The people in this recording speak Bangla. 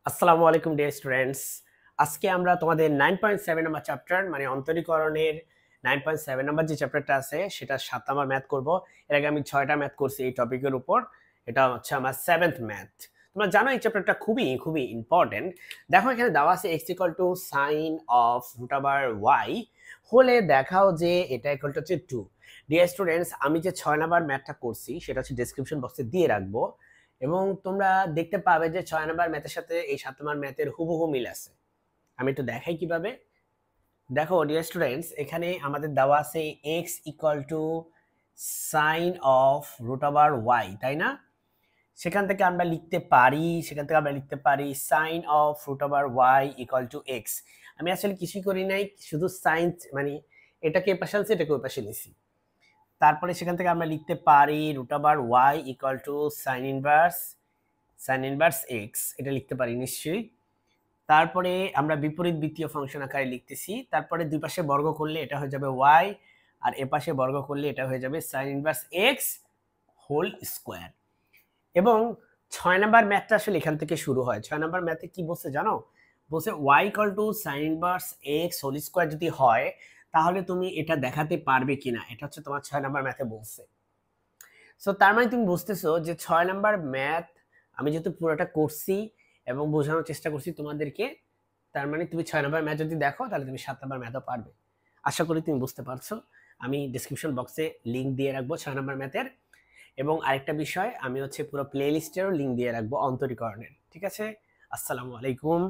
আসসালামু আলাইকুম ডিয়ার স্টুডেন্টস। আজকে আমরা তোমাদের 9.7 নাম্বার চ্যাপ্টার মানে অন্তরীকরণের 9.7 নাম্বার যে চ্যাপ্টারটা আছে সেটা 7 নাম্বার ম্যাথ করব। এর আগে আমি 6টা ম্যাথ করছি এই টপিকের উপর। এটা হচ্ছে আমার 7th ম্যাথ। তোমরা জানো এই চ্যাপ্টারটা খুবই ইম্পর্টেন্ট। দেখো এখানে দেওয়া আছে x sin of √y হলে দেখাও যে এটা ইকুয়াল টু হচ্ছে 2। ডিয়ার স্টুডেন্টস, আমি যে 6 নাম্বার ম্যাথটা করছি সেটা হচ্ছে ডেসক্রিপশন বক্সে দিয়ে রাখবো এবং তোমরা দেখতে পাবে যে 6 নাম্বার ম্যাথের সাথে এই 7 নাম্বার ম্যাথের হুবহু মিল আছে। আমি একটু দেখাই কিভাবে। দেখো ডিয়ার স্টুডেন্টস, এখানে আমাদের দেওয়া আছে x sin of √y, তাই না? সেখান থেকে আমরা লিখতে পারি sin of √y x। আমি আসলে কিছুই করি নাই, শুধু সাইন মানে এটাকে এপাশে আনছি, এটাকে ওই পাশে নিছি। তারপরে সেখান থেকে আমরা লিখতে পারি √y sin ইনভার্স x, এটা লিখতে পারি নিশ্চয়ই। তারপরে আমরা বিপরীত বৃত্তীয় ফাংশন আকারে লিখতেছি। তারপরে দুই পাশে বর্গ করলে এটা হয়ে যাবে y, আর এ পাশে বর্গ করলে এটা হয়ে যাবে sin inverse x whole square. এবং 6 নাম্বার ম্যাথটা আসলে এখান থেকে শুরু হয়। 6 নাম্বার ম্যাথে কি বলছে জানো? বলছে y sin inverse x whole square যদি হয় তাহলে তুমি এটা দেখাতে পারবে কিনা, এটা হচ্ছে তোমার 6 নাম্বার ম্যাথে বলছে। সো তার মানে তুমি বুঝতেছো যে 6 নাম্বার ম্যাথ আমি যেহেতু পুরোটা করছি এবং বোঝানোর চেষ্টা করছি তোমাদেরকে, তার মানে তুমি 6 নাম্বার ম্যাথ যদি দেখো তাহলে তুমি 7 নাম্বার ম্যাথও পারবে। আশা করি তুমি বুঝতে পারছো। আমি ডেসক্রিপশন বক্সে লিংক দিয়ে রাখবো 6 নাম্বার ম্যাথের, এবং আরেকটা বিষয় আমি হচ্ছে পুরো প্লে লিস্টেরও লিংক দিয়ে রাখবো অন্তরীকরণের। ঠিক আছে? আসসালামু আলাইকুম।